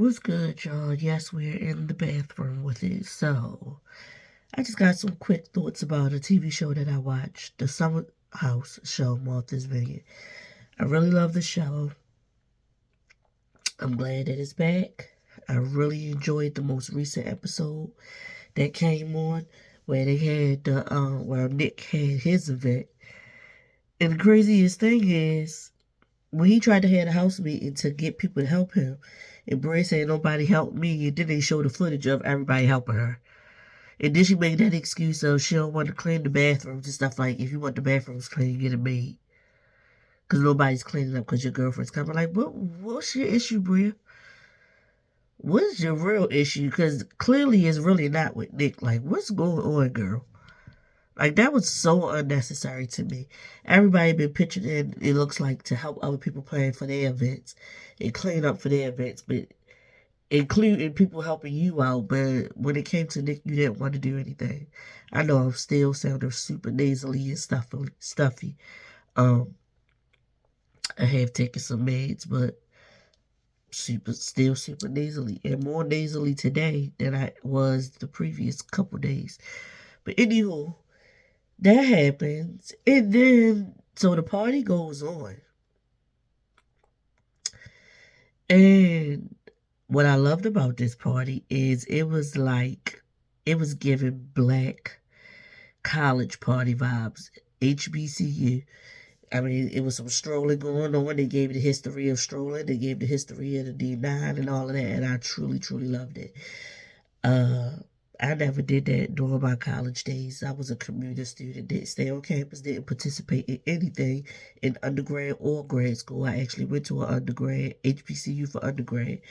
What's good, y'all? Yes, we're in the bathroom with it. So, I just got some quick thoughts about a TV show that I watched, the Summer House show, Martha's Vineyard. I really love the show. I'm glad that it's back. I really enjoyed the most recent episode that came on where they had where Nick had his event. And the craziest thing is when he tried to have a house meeting to get people to help him, and Bray said nobody helped me, and then they showed the footage of everybody helping her. And then she made that excuse of she don't want to clean the bathrooms and stuff like, if you want the bathrooms clean, get a maid. Because nobody's cleaning up because your girlfriend's coming. Like, what's your issue, Bria? What is your real issue? Because clearly it's really not with Nick. Like, what's going on, girl? Like, that was so unnecessary to me. Everybody been pitching in, it looks like, to help other people plan for their events and clean up for their events, but including people helping you out. But when it came to Nick, you didn't want to do anything. I know I'm still sounding super nasally and stuffy. Um, I have taken some meds, but still super nasally, and more nasally today than I was the previous couple days. But anywho, that happens, and then so the party goes on, and what I loved about this party is it was like it was giving black college party vibes. HBCU. I mean, it was some strolling going on. They gave the history of strolling. They gave the history of the D9 and all of that, and I truly, truly loved it. Uh, I never did that during my college days. I was a commuter student, didn't stay on campus, didn't participate in anything in undergrad or grad school. I actually went to an undergrad, HBCU for undergrad,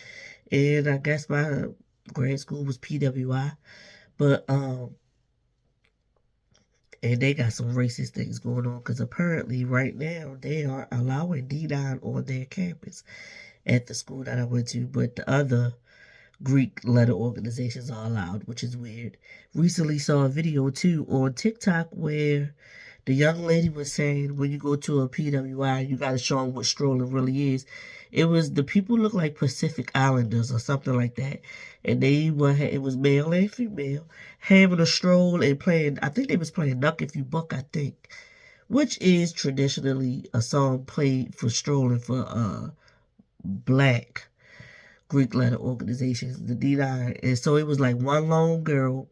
and I guess my grad school was PWI. But and they got some racist things going on because apparently right now they are allowing D9 on their campus at the school that I went to, but the other Greek letter organizations are allowed, which is weird. Recently saw a video too on TikTok where the young lady was saying when you go to a PWI, you got to show them what strolling really is. It was the people look like Pacific Islanders or something like that, and it was male and female having a stroll and playing. I think they was playing Nuck If You Buck. I think, which is traditionally a song played for strolling for black Greek letter organizations, the D9. And so it was like one lone girl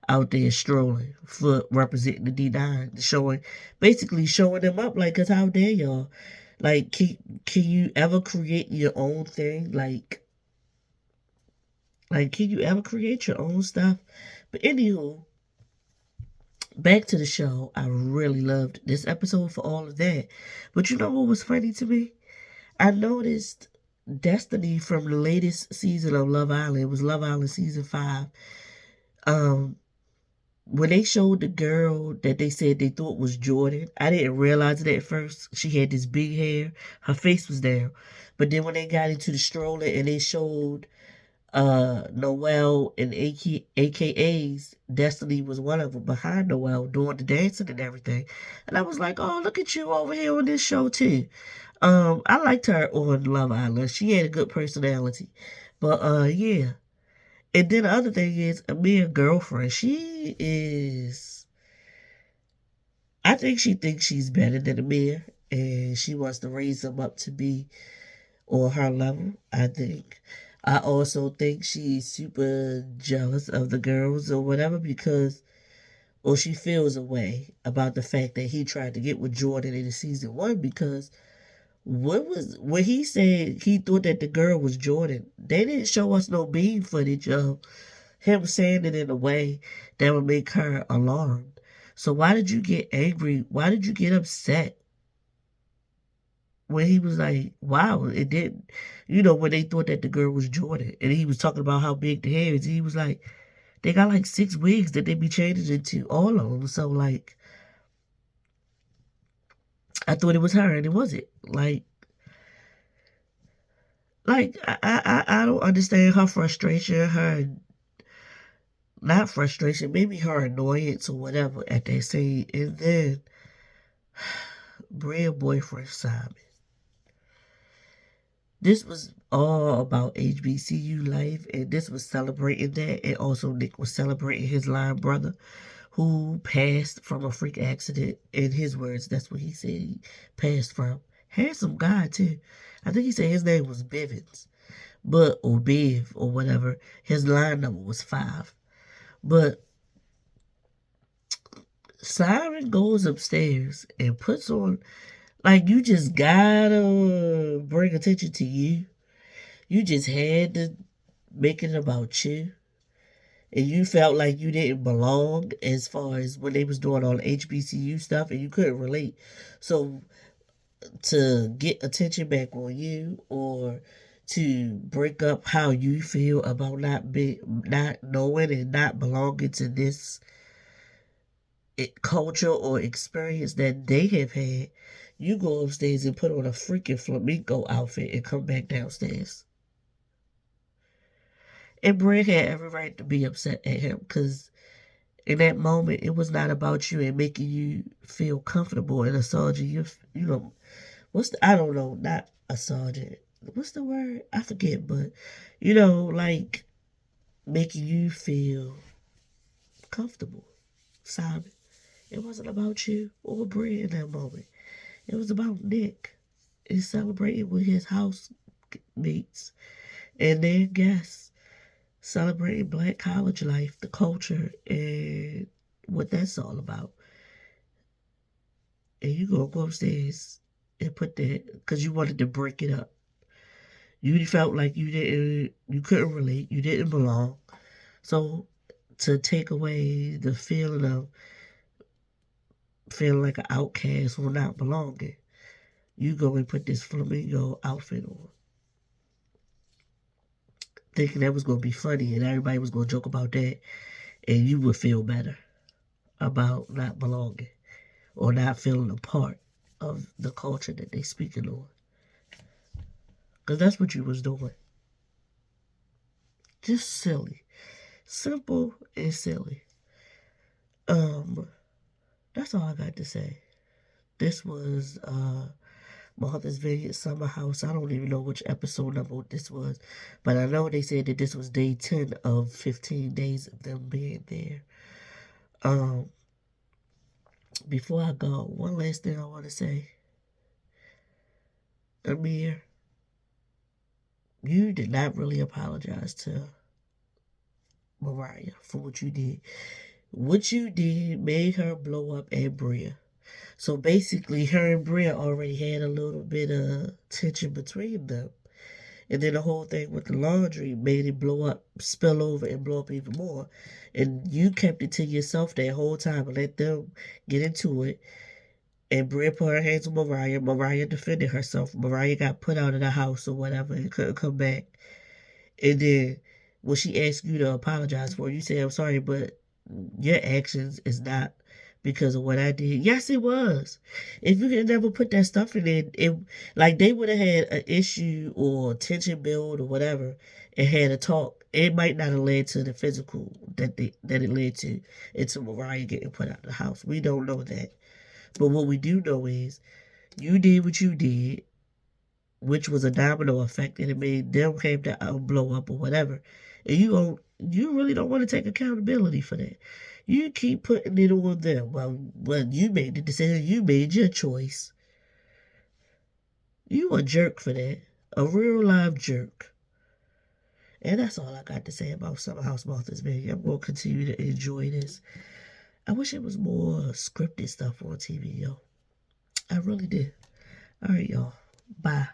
out there strolling for representing the D9, basically showing them up like, cause how dare y'all? Like, can you ever create your own thing? Like, can you ever create your own stuff? But anywho, back to the show. I really loved this episode for all of that. But you know what was funny to me? I noticed Destiny from the latest season of Love Island. It was Love Island season 5. When they showed the girl that they said they thought was Jordan, I didn't realize it at first. She had this big hair. Her face was down. But then when they got into the stroller and they showed Noelle and AKAs, Destiny was one of them behind Noelle doing the dancing and everything. And I was like, oh, look at you over here on this show too. I liked her on Love Island. She had a good personality. But yeah. And then the other thing is Amir's girlfriend. I think she thinks she's better than Amir, and she wants to raise him up to be on her level, I think. I also think she's super jealous of the girls or whatever or she feels a way about the fact that he tried to get with Jordan in season 1 because when he said he thought that the girl was Jordan, they didn't show us no beam footage of him saying it in a way that would make her alarmed. So why did you get angry? Why did you get upset when he was like, wow, it didn't, when they thought that the girl was Jordan and he was talking about how big the hair is, he was like, they got like 6 wigs that they be changing into, all of them. So like, I thought it was her and it wasn't. I don't understand her frustration, not frustration, maybe her annoyance or whatever at that scene. And then Bria boyfriend Simon. This was all about HBCU life, and this was celebrating that. And also, Nick was celebrating his line brother who passed from a freak accident. In his words, that's what he said he passed from. Handsome guy, too. I think he said his name was Bivens, or Biv, or whatever. His line number was 5. But Siren goes upstairs and puts on, like, you just gotta bring attention to you. You just had to make it about you. And you felt like you didn't belong as far as when they was doing all the HBCU stuff and you couldn't relate. So to get attention back on you or to break up how you feel about not knowing and not belonging to this culture or experience that they have had, you go upstairs and put on a freaking flamenco outfit and come back downstairs. And Brent had every right to be upset at him because in that moment, it was not about you and making you feel comfortable in a sergeant. You know, I don't know, not a sergeant. What's the word? I forget, but, like making you feel comfortable. Simon. It wasn't about you or Brent in that moment. It was about Nick and celebrating with his housemates and their guests. Celebrating Black college life, the culture, and what that's all about. And you gonna go upstairs and put that because you wanted to break it up. You felt like you couldn't relate, you didn't belong. So to take away the feeling of feeling like an outcast or not belonging, you go and put this flamingo outfit on, thinking that was gonna be funny and everybody was gonna joke about that, and you would feel better about not belonging or not feeling a part of the culture that they speaking on. Because that's what you was doing. Just silly. Simple and silly. That's all I got to say. This was Martha's Vineyard Summer House. I don't even know which episode number this was, but I know they said that this was day 10 of 15 days of them being there. Before I go, one last thing I want to say. Amir, you did not really apologize to Mariah for what you did. What you did made her blow up at Bria. So basically, her and Bria already had a little bit of tension between them. And then the whole thing with the laundry made it blow up, spill over, and blow up even more. And you kept it to yourself that whole time and let them get into it. And Bria put her hands on Mariah. Mariah defended herself. Mariah got put out of the house or whatever and couldn't come back. And then when she asked you to apologize for it, you say, I'm sorry, but your actions is not because of what I did. Yes, it was. If you had never put that stuff in it, like they would have had an issue or tension build or whatever and had a talk. It might not have led to the physical that it led to into Mariah getting put out of the house. We don't know that. But what we do know is you did what you did, which was a domino effect, and it made them came to blow up or whatever. And you really don't want to take accountability for that. You keep putting it on them. Well, you made the decision. You made your choice. You a jerk for that. A real live jerk. And that's all I got to say about Summer House Martha's Vineyard. I'm going to continue to enjoy this. I wish it was more scripted stuff on TV, yo. I really did. All right, y'all. Bye.